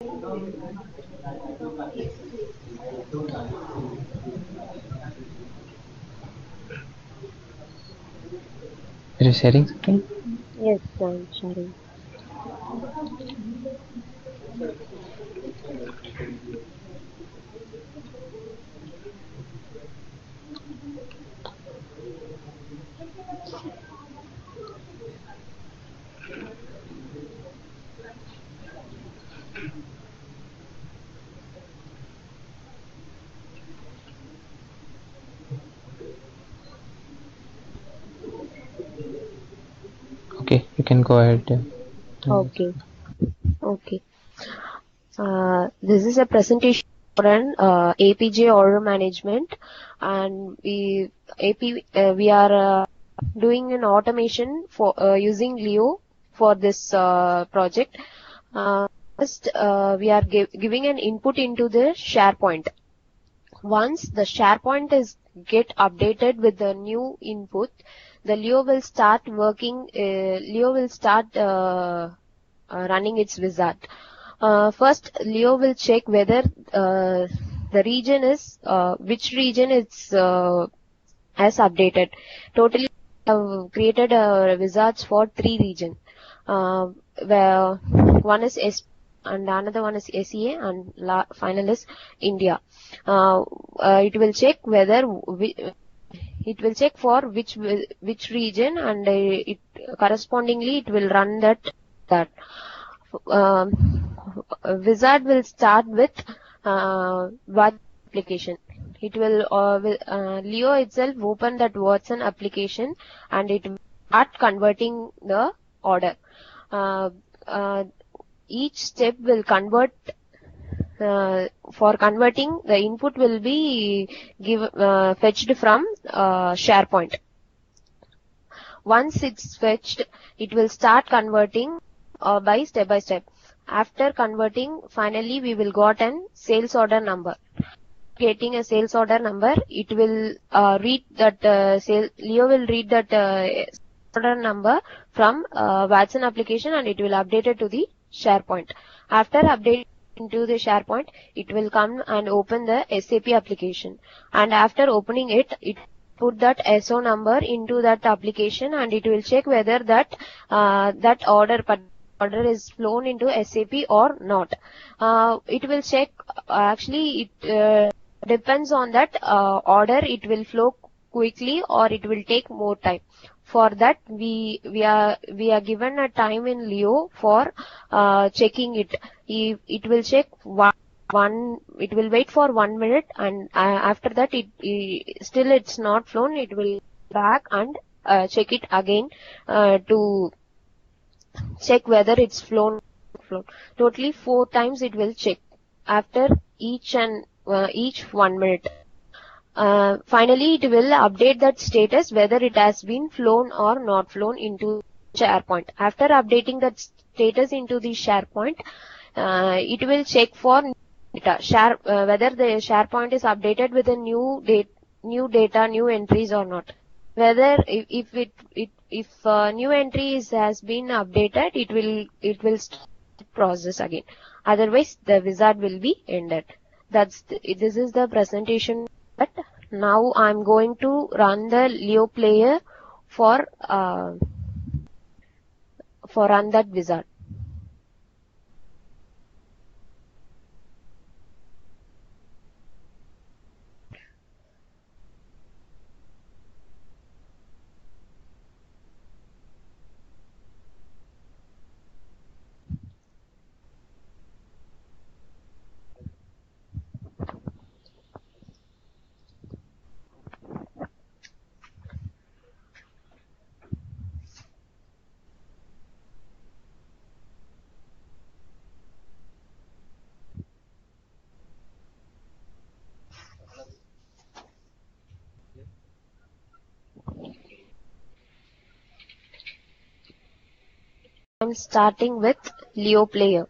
Are you sharing screen? Yes, I'm sharing. Okay, you can go ahead. Okay, okay. This is a presentation for an APJ order management, and we are doing an automation for using Leo for this project. First, we are giving an input into the SharePoint. Once the SharePoint is get updated with the new input, the Leo will start working. Leo will start running its wizard. First, Leo will check whether the region is which region it's has updated. Totally, have created wizards for 3 regions. Where one is S and another one is SEA and final is India. It will check whether it will check for which region, and it correspondingly it will run that um, wizard will start with what application. It will Leo itself open that Watson application, and it will start converting the order. Uh, uh, each step will convert. For converting, the input will be fetched from SharePoint. Once it's fetched, it will start converting by step by step. After converting, finally we will got an sales order number. Getting a sales order number, it will read that Leo will read that order number from Watson application, and it will update it to the SharePoint. After updating into the SharePoint, it will come and open the SAP application, and after opening it, it put that SO number into that application, and it will check whether that order is flown into SAP or not. It will check. Actually, it depends on that order. It will flow quickly or it will take more time. For that, we are given a time in Leo for checking it. It will check it will wait for 1 minute, and after that still it's not flown. It will back and check it again to check whether it's flown. Totally 4 times it will check after each 1 minute. Finally, it will update that status whether it has been flown or not flown into SharePoint. After updating that status into the SharePoint, it will check for data, whether the SharePoint is updated with a new data, new entries or not. Whether if new entries has been updated, it will start the process again. Otherwise, the wizard will be ended. This is the presentation. But now I'm going to run the Leo player for run that wizard. I'm starting with Leo player.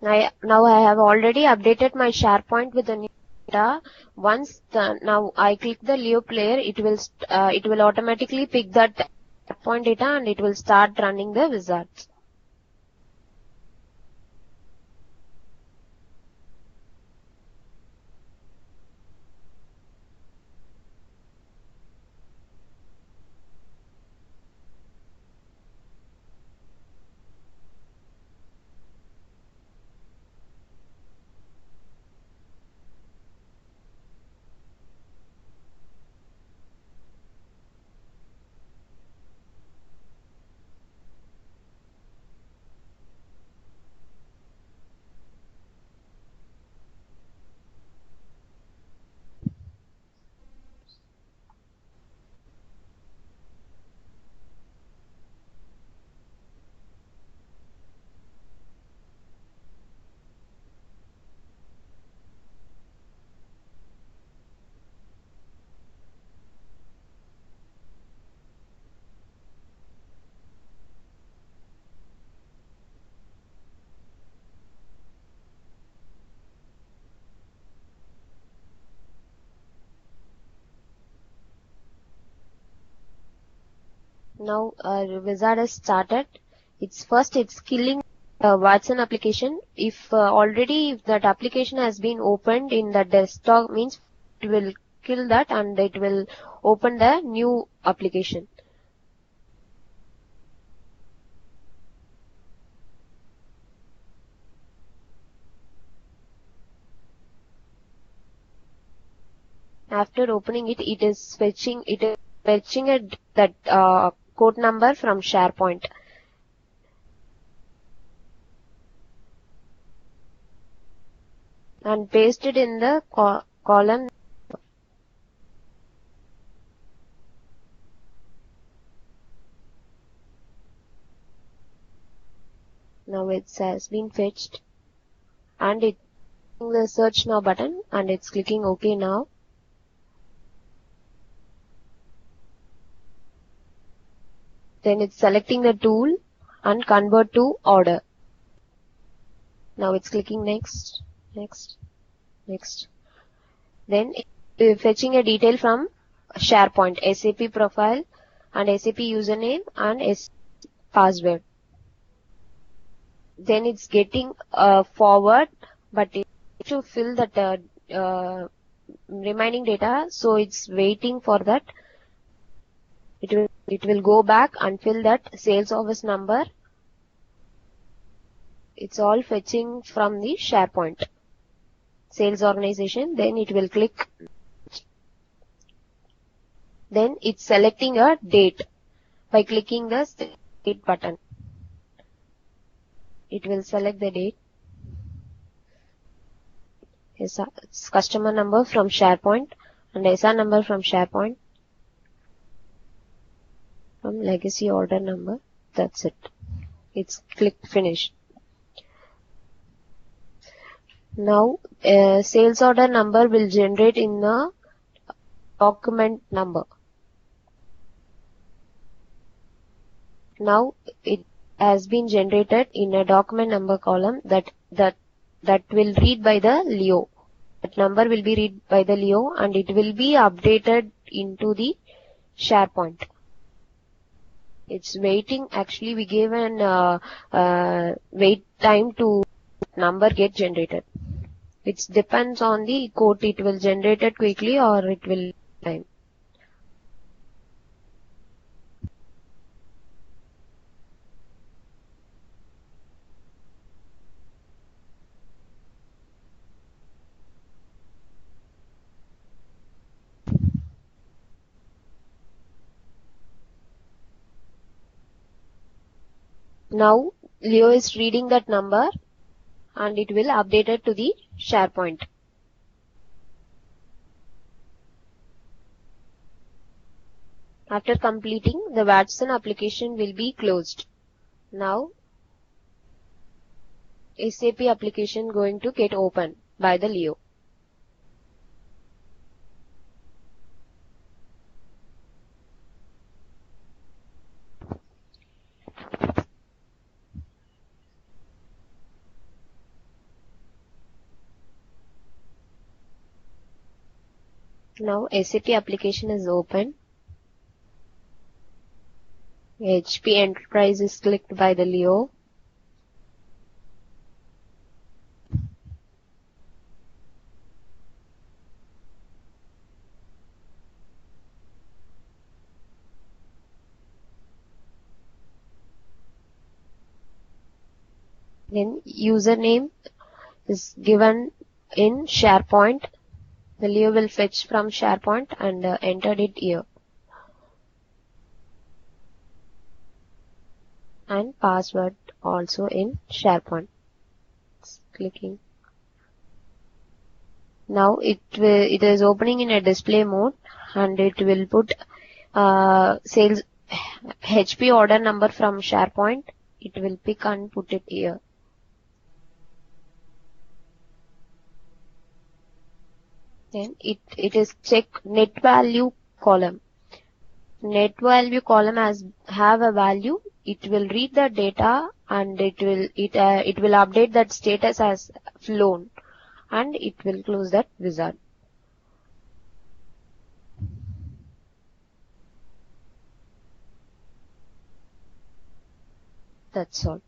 Now I have already updated my SharePoint with the new data. Now I click the Leo player, it will automatically pick that SharePoint data and it will start running the wizards. Now wizard has started. It's killing Watson application. If that application has been opened in the desktop, means it will kill that and it will open the new application. After opening it, it is fetching that code number from SharePoint. And paste it in the column. Now it has been fetched and it's the search now button and it's clicking OK now. Then it's selecting the tool and convert to order. Now it's clicking next, next, next. Then it's fetching a detail from SharePoint, SAP profile and SAP username and password. Then it's getting forward, but it to fill that remaining data, so it's waiting for that. It will go back and fill that sales office number. It's all fetching from the SharePoint sales organization. Then it will click. Then it's selecting a date by clicking the date button. It will select the date. It's customer number from SharePoint and SR number from SharePoint. From legacy order number. That's it. It's click finish. Now sales order number will generate in the document number. Now it has been generated in a document number column that will read by the Leo. That number will be read by the Leo and it will be updated into the SharePoint. It's waiting. Actually, we gave an wait time to number get generated. It depends on the code. It will generate it quickly or it will time. Now Leo is reading that number and it will update it to the SharePoint. After completing, the Watson application will be closed. Now SAP application going to get open by the Leo. Now SAP application is open. HP Enterprise is clicked by the Leo. Then username is given in SharePoint. The Leo will fetch from SharePoint and entered it here. And password also in SharePoint. Clicking. Now it is opening in a display mode, and it will put sales HP order number from SharePoint. It will pick and put it here. Then it is check net value column. Net value column have a value. It will read the data and it will update that status as flown, and it will close that wizard. That's all.